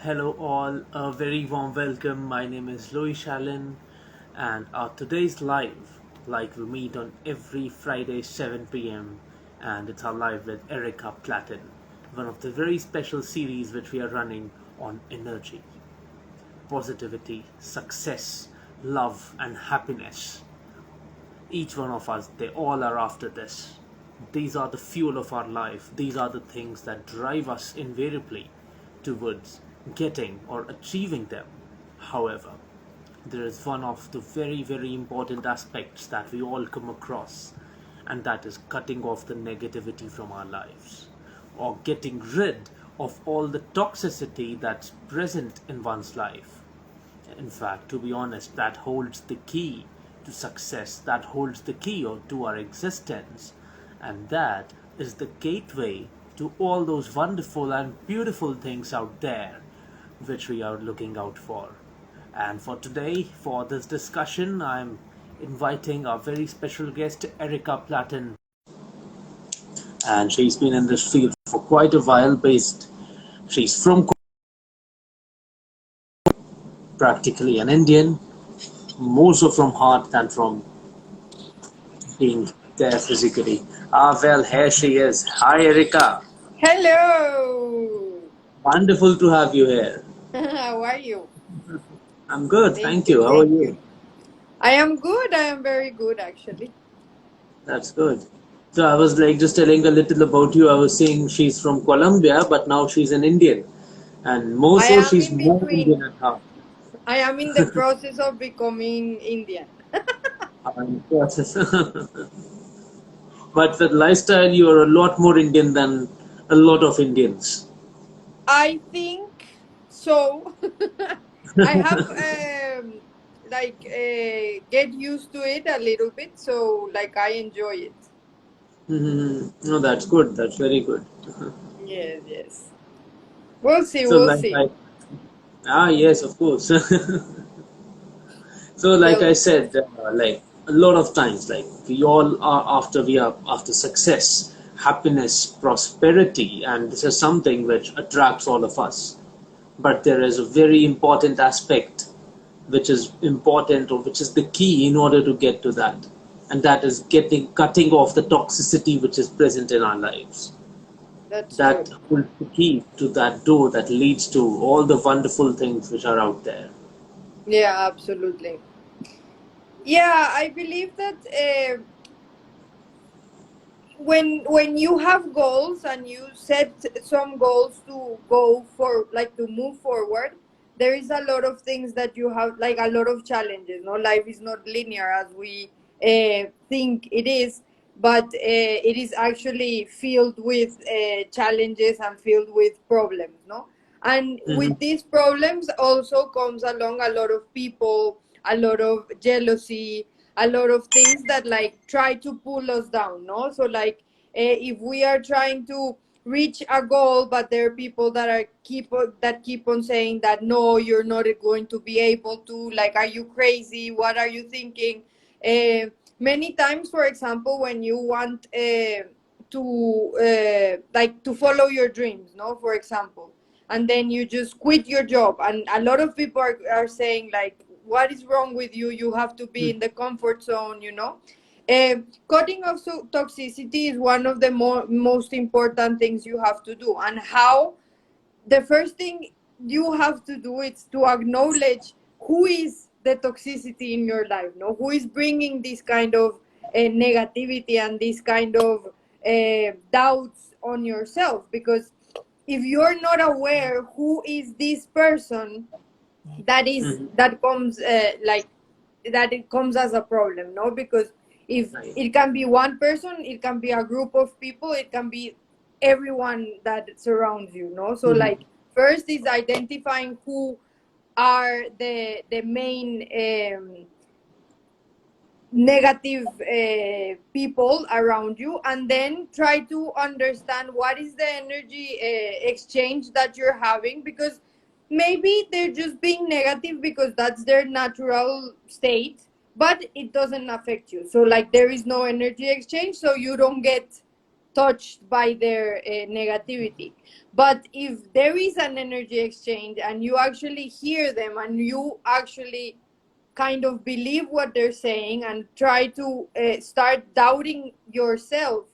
Hello, all. A very warm welcome. My name is Louie Shalin, and our today's live, like we meet on every Friday 7 p.m., and it's our live with Erika Platin, one of the very special series which we are running on energy, positivity, success, love, and happiness. Each one of us, they all are after this. These are the fuel of our life. These are the things that drive us invariably towards getting or achieving them. However, there is one of the very, very important aspects that we all come across, and that is cutting off the negativity from our lives or getting rid of all the toxicity that's present in one's life. In fact, to be honest, that holds the key to success, that holds the key to our existence, and that is the gateway to all those wonderful and beautiful things out there which we are looking out for. And for today, for this discussion, I'm inviting our very special guest, Erika Platin. And she's been in this field for quite a while, she's from practically an Indian, more so from heart than from being there physically. Ah, well, here she is. Hi, Erika. Hello. Wonderful to have you here. How are you? I'm good, Thank thank you, you. How are thank you. you? I am good. I am very good, actually. That's good. So I was like just telling a little about you. I was saying she's from Colombia, but now she's an Indian, and more I so am she's in more Indian between. at heart. I am in the process of becoming Indian. Process. But with lifestyle, you're a lot more Indian than a lot of Indians. I think so. I have get used to it a little bit, so like I enjoy it. No, that's good. That's very good. Yes, yes. We'll see, So we'll like see. I yes, of course. So, like Tell I me. said, like a lot of times, like we are after success, happiness, prosperity, and this is something which attracts all of us. But there is a very important aspect which is important or which is the key in order to get to that, and that is getting cutting off the toxicity which is present in our lives. That's That true. holds the key to that door that leads to all the wonderful things which are out there. Yeah, absolutely. Yeah, I believe that when you have goals and you set some goals to go for, like, to move forward, there is a lot of things that you have, like a lot of challenges. No, life is not linear as we think it is, but it is actually filled with challenges and filled with problems. No, and Mhm. with these problems also comes along a lot of people, a lot of jealousy, a lot of things that like try to pull us down. No, so like if we are trying to reach a goal, but there are people that keep on saying that no, you're not going to be able to, like, are you crazy, what are you thinking? Many times, for example, when you want to follow your dreams, no, for example, and then you just quit your job, and a lot of people are saying like, what is wrong with you, you have to be in the comfort zone, you know. Cutting off toxicity is one of the most important things you have to do. And how? The first thing you have to do is to acknowledge who is the toxicity in your life. No, who is bringing this kind of negativity and this kind of doubts on yourself. Because if you're not aware who is this person, Mhm. that comes like that, it comes as a problem. No, because if Right. it can be one person, it can be a group of people, it can be everyone that surrounds you. No, so Mhm. like first is identifying who are the main negative people around you, and then try to understand what is the energy exchange that you're having. Because maybe they're just being negative because that's their natural state, but it doesn't affect you. So like there is no energy exchange, so you don't get touched by their negativity. But if there is an energy exchange and you actually hear them and you actually kind of believe what they're saying and try to start doubting yourself,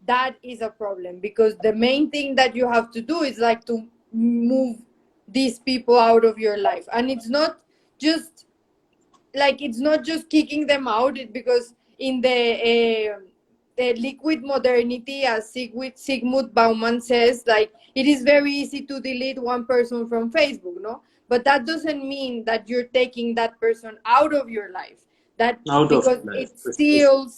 that is a problem, because the main thing that you have to do is like to move these people out of your life. And just it's not just kicking them out, because in the liquid modernity, as Sigmund Bauman says, like it is very easy to delete one person from Facebook, no? But that doesn't mean that you're taking that person out of your life. That Out of because life, it precisely. still,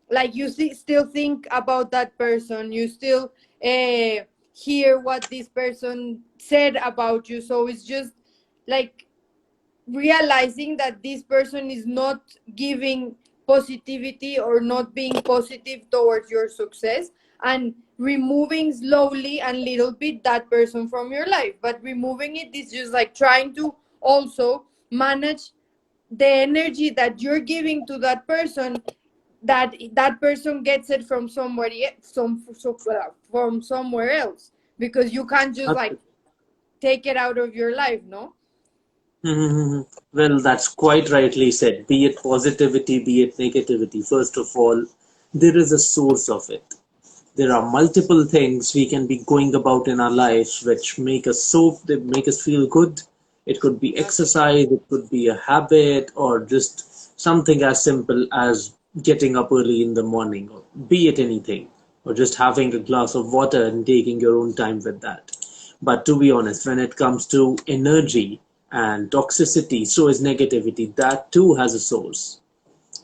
like you still think about that person, you still hear what this person said about you. So it's just like realizing that this person is not giving positivity or not being positive towards your success, and removing slowly and little bit that person from your life. But removing it is just like trying to also manage the energy that you're giving to that person, that that person gets it from somebody from somewhere else, because you can't just like take it out of your life, no? Mhm. Well, that's quite rightly said. Be it positivity, be it negativity, first of all, there is a source of it. There are multiple things we can be going about in our lives which they make us feel good. It could be exercise, it could be a habit, or just something as simple as getting up early in the morning, or be it anything, or just having a glass of water and taking your own time with that. But to be honest, when it comes to energy and toxicity, so is negativity. That too has a source.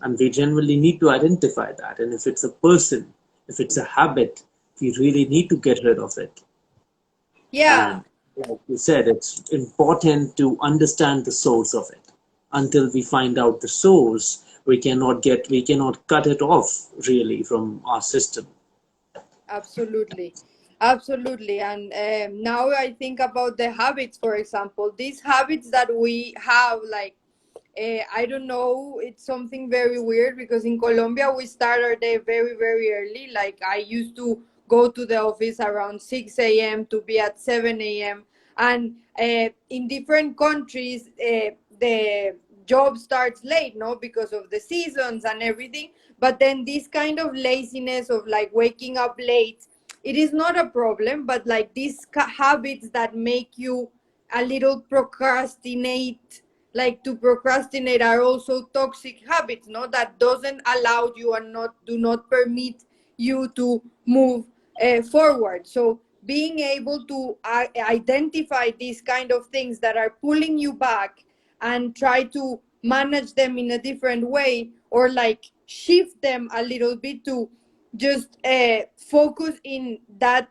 And we generally need to identify that. And if it's a person, if it's a habit, we really need to get rid of it. Yeah, And like you said, it's important to understand the source of it. Until we find out the source, we cannot cut it off really from our system. absolutely. Absolutely. And now I think about the habits, for example, these habits that we have, like, I don't know, it's something very weird, because in Colombia we start our day very, very early. Like, I used to go to the office around 6 a.m. to be at 7 a.m. And in different countries, the job starts late, no, because of the seasons and everything. But then this kind of laziness of like waking up late, it is not a problem. But like these habits that make you a little procrastinate, like to procrastinate, are also toxic habits, no, that doesn't allow you and not do not permit you to move forward. So being able to identify these kind of things that are pulling you back and try to manage them in a different way, or like shift them a little bit to just focus in that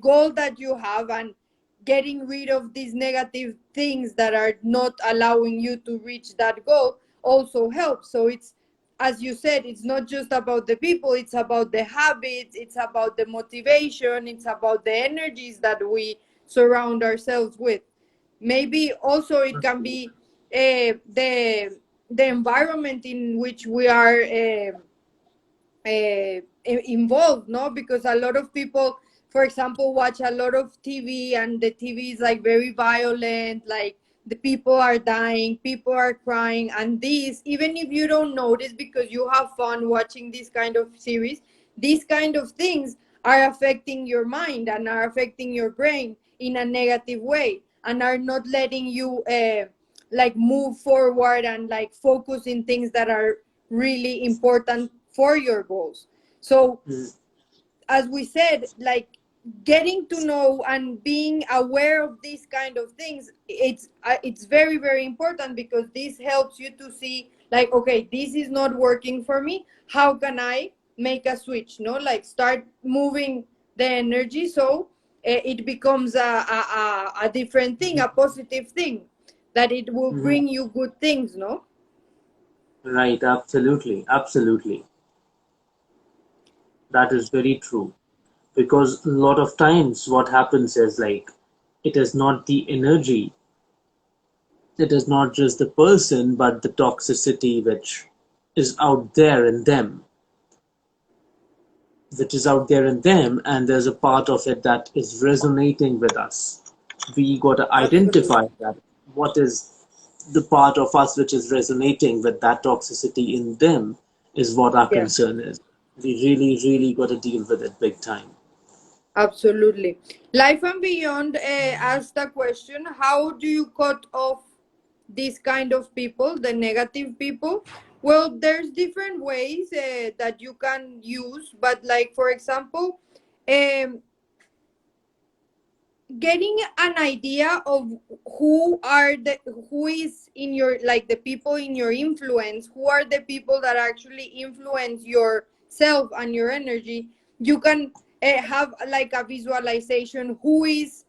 goal that you have, and getting rid of these negative things that are not allowing you to reach that goal also helps. So it's, as you said, it's not just about the people, it's about the habits, it's about the motivation, it's about the energies that we surround ourselves with. Maybe also it can be the environment in which we are involved, no, because a lot of people, for example, watch a lot of TV, and the TV is like very violent, like the people are dying, people are crying, and these, even if you don't notice because you have fun watching this kind of series, these kind of things are affecting your mind and are affecting your brain in a negative way, and are not letting you like move forward and like focus in things that are really important for your goals. So Mm. as we said, like getting to know and being aware of these kind of things, it's very, very important, because this helps you to see like, okay, this is not working for me, how can I make a switch, no, like start moving the energy, so it becomes a different thing, a positive thing, that it will Mhm. bring you good things, no? Right, absolutely, absolutely. That is very true. Because a lot of times what happens is like it is not the energy, it is not just the person, but the toxicity which is out there in them. which is out there in them, and there's a part of it that is resonating with us. We got to Absolutely. identify that what is the part of us which is resonating with that toxicity in them is what our Yeah. concern is. We really, really got to deal with it big time. Absolutely. Life and Beyond asked the question, how do you cut off these kind of people, the negative people? Well, there's different ways that you can use, but like for example, um, getting an idea of who is in your, like the people in your influence, who are the people that actually influence your self and your energy. You can have like a visualization who is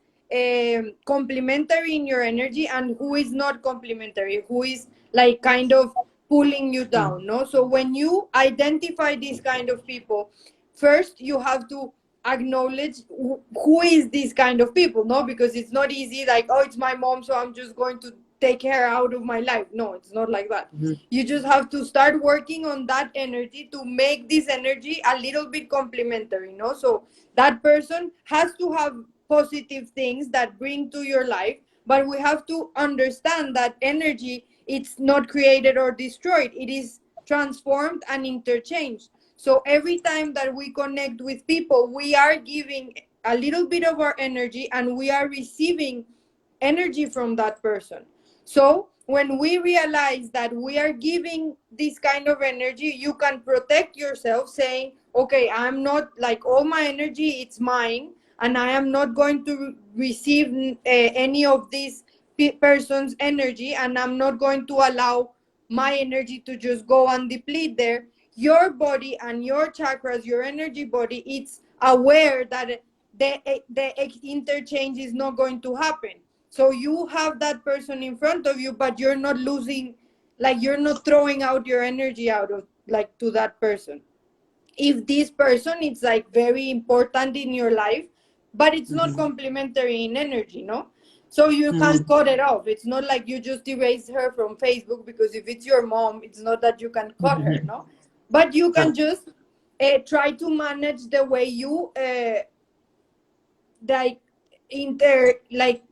complementary in your energy and who is not complementary, who is like kind of pulling you down, no? So when you identify these kind of people, first you have to acknowledge who is these kind of people, no? Because it's not easy like, oh, it's my mom, so I'm just going to take her out of my life. No, it's not like that. Mhm. You just have to start working on that energy to make this energy a little bit complementary, no? So that person has to have positive things that bring to your life, but we have to understand that energy, it's not created or destroyed, it is transformed and interchanged. So every time that we connect with people, we are giving a little bit of our energy and we are receiving energy from that person. So when we realize that we are giving this kind of energy, you can protect yourself saying, okay, I'm not like all my energy, it's mine, and I am not going to receive any of this person's energy, and I'm not going to allow my energy to just go and deplete there. Your body and your chakras, your energy body, it's aware that the interchange is not going to happen. So you have that person in front of you, but you're not losing, like you're not throwing out your energy out of like to that person. If this person is like very important in your life, but it's not Mhm. complementary in energy, no? So you can Mhm. cut it off. It's not like you just erase her from Facebook, because if it's your mom, it's not that you can cut her, Mhm. no? But you Yeah. can just try to manage the way you like like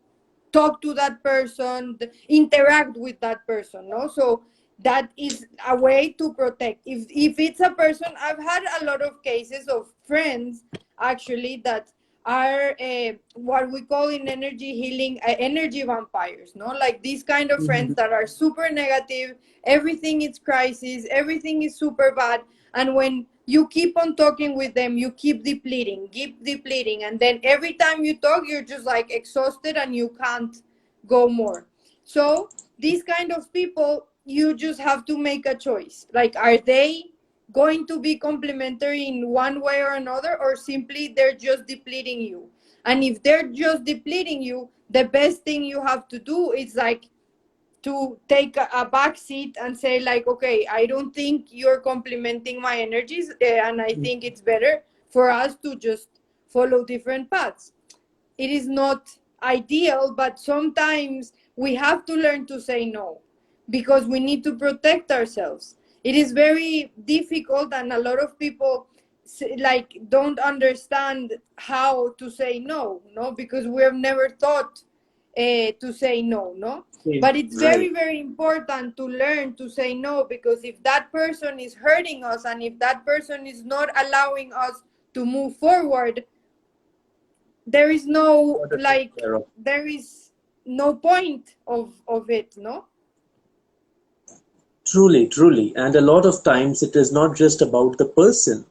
talk to that person, interact with that person, no? So that is a way to protect. If it's a person, I've had a lot of cases of friends actually that are what we call in energy healing energy vampires, no? Like these kind of friends Mhm. that are super negative, everything is crisis, everything is super bad, and when you keep on talking with them, you keep depleting, and then every time you talk, you're just like exhausted and you can't go more. So these kind of people, you just have to make a choice, like are they going to be complementary in one way or another, or simply they're just depleting you? And if they're just depleting you, the best thing you have to do is like to take a back seat and say like, okay, I don't think you're complementing my energies, and I think it's better for us to just follow different paths. It is not ideal, but sometimes we have to learn to say no, because we need to protect ourselves. It is very difficult, and a lot of people like don't understand how to say no, no, because we have never thought to say no, no. Same. But it's very, Right. very important to learn to say no, because if that person is hurting us and if that person is not allowing us to move forward, there is no Got to take like, care of. there is no point of it, no? Truly, truly. And a lot of times it is not just about the person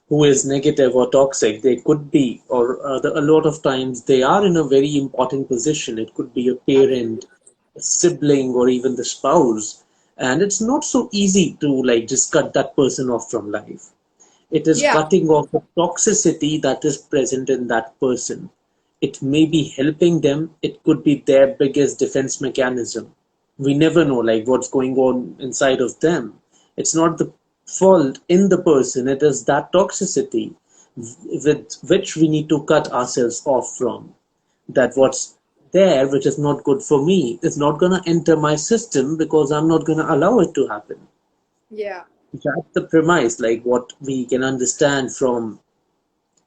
who is negative or toxic. They could be, or a lot of times they are in a very important position. It could be a parent, Absolutely. a sibling, or even the spouse. And it's not so easy to like just cut that person off from life. It is Yeah. cutting off the toxicity that is present in that person. It may be helping them, it could be their biggest defense mechanism. We never know like what's going on inside of them. It's not the fault in the person, it is that toxicity with which we need to cut ourselves off from. That what's there, which is not good for me, is not going to enter my system because I'm not going to allow it to happen. Yeah. That's the premise, like what we can understand from.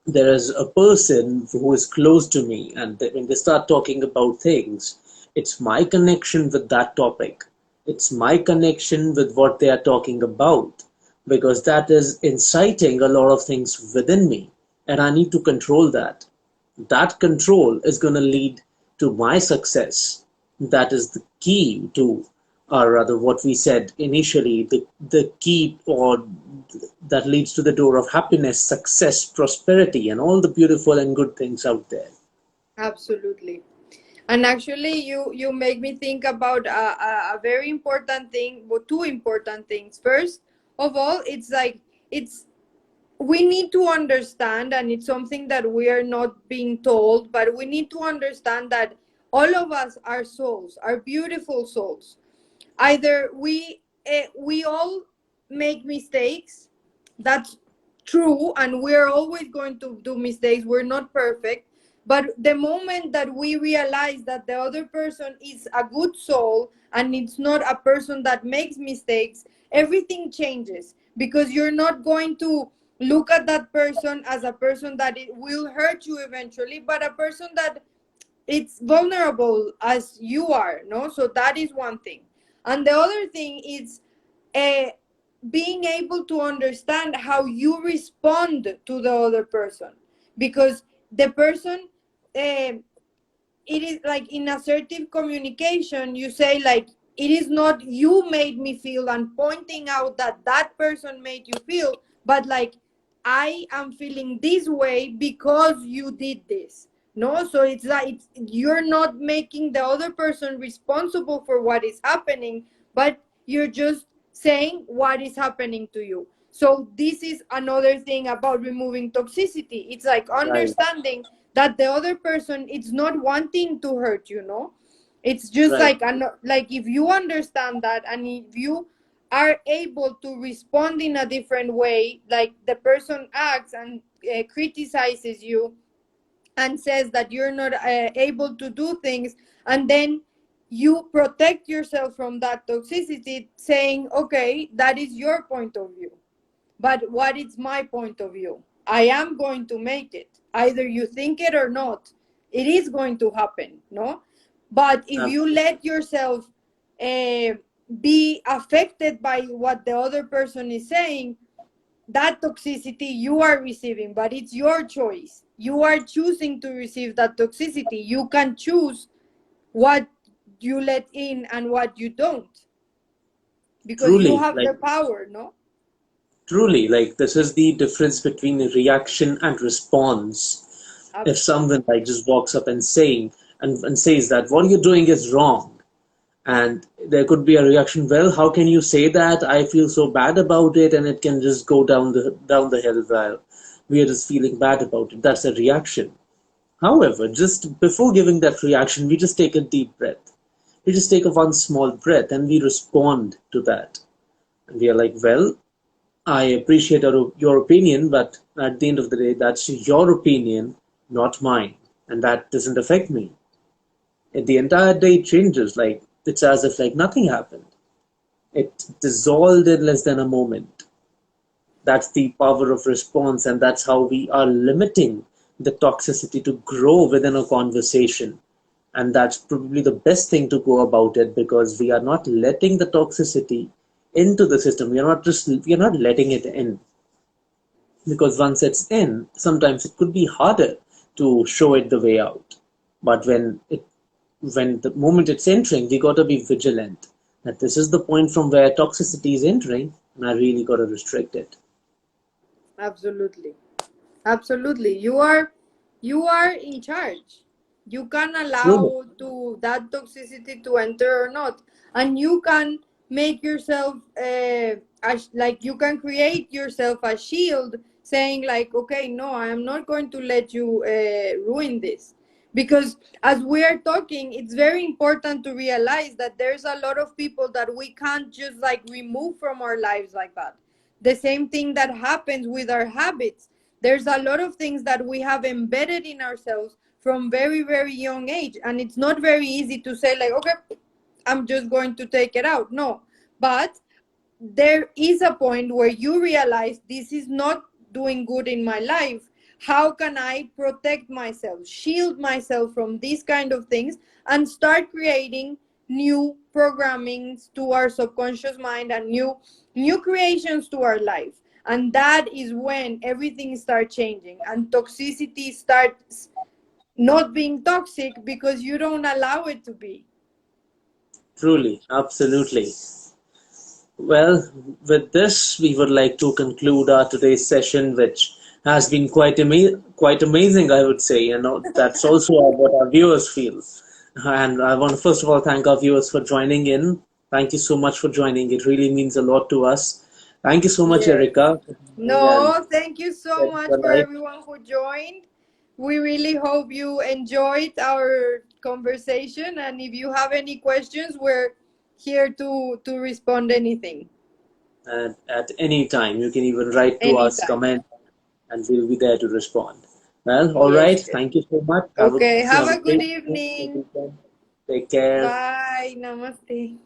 there is a person who is close to me, and when they start talking about things, it's my connection with that topic. It's my connection with what they are talking about, because that is inciting a lot of things within me, and I need to control that. That control is going to lead to my success. That is the key to, or rather, what we said initially, the key, or that leads to the door of happiness, success, prosperity, and all the beautiful and good things out there. Absolutely. And actually, you make me think about a very important thing, well, two important things. First of all, it's like it's we need to understand, and it's something that we are not being told, but we need to understand that all of us are souls, are beautiful souls. Either we all make mistakes, that's true, and we're always going to do mistakes, we're not perfect. But the moment that we realize that the other person is a good soul and it's not a person that makes mistakes, everything changes, because you're not going to look at that person as a person that it will hurt you eventually, but a person that it's vulnerable as you are, no? So that is one thing. And the other thing is uh, being able to understand how you respond to the other person, because the person, uh, it is like in assertive communication, you say like, it is not you made me feel, and pointing out that that person made you feel, but like, I am feeling this way because you did this. No, so it's like you're not making the other person responsible for what is happening, but you're just saying what is happening to you. So this is another thing about removing toxicity. It's like Right, understanding that the other person is not wanting to hurt you, no? It's just right. like like if you understand that, and if you are able to respond in a different way, like the person acts and criticizes you and says that you're not able to do things, and then you protect yourself from that toxicity, saying, okay, that is your point of view, but what is my point of view? I am going to make it. Either you think it or not, it is going to happen, no? But if you Absolutely. let yourself uh, be affected by what the other person is saying, that toxicity you are receiving, but it's your choice. You are choosing to receive that toxicity. You can choose what you let in and what you don't, because you Truly, have like the power, no? truly, like this is the difference between reaction and response. If someone like just walks up and saying and says that what you're doing is wrong, and there could be a reaction, well, how can you say that? I feel so bad about it, and it can just go down the hill while we are just feeling bad about it. That's a reaction. However, just before giving that reaction, we just take a deep breath. We just take a one small breath and we respond to that. And we are like, well, I appreciate your opinion, but at the end of the day, that's your opinion, not mine. And that doesn't affect me. And the entire day changes. Like, it's as if like nothing happened. It dissolved in less than a moment. That's the power of response, and that's how we are limiting the toxicity to grow within a conversation. And that's probably the best thing to go about it, because we are not letting the toxicity into the system. We are not letting it in, because once it's in, sometimes it could be harder to show it the way out. But when the moment it's entering, we got to be vigilant that this is the point from where toxicity is entering, and I really got to restrict it. Absolutely. Absolutely. You are in charge. You can Truly. allow to that toxicity to enter or not. And you can make yourself like you can create yourself a shield, saying like, okay, no, I am not going to let you ruin this. Because as we are talking, it's very important to realize that there's a lot of people that we can't just like remove from our lives like that. The same thing that happens with our habits. There's a lot of things that we have embedded in ourselves from very, very young age, and it's not very easy to say like, okay, I'm just going to take it out. No, but there is a point where you realize this is not doing good in my life, how can I protect myself, shield myself from these kind of things, and start creating new programmings to our subconscious mind and new creations to our life. And that is when everything starts changing and toxicity starts not being toxic because you don't allow it to be. Truly, absolutely. Well, with this, we would like to conclude our today's session, which has been quite amazing, I would say. That's also what our viewers feel. And I want to first of all thank our viewers for joining in. Thank you so much for joining. It really means a lot to us. Thank you so much, Yes. Erika, for joining and No, thank you so sharing much your for life. everyone who joined. We really hope you enjoyed our conversation, and if you have any questions, we're here to respond anything. And at any time, you can even write to us, Anytime. comment, and we'll be there to respond. Well, all right. Yes, yes. Thank you so much. Okay, have Have a a good great evening. weekend. Take care. Bye. Namaste.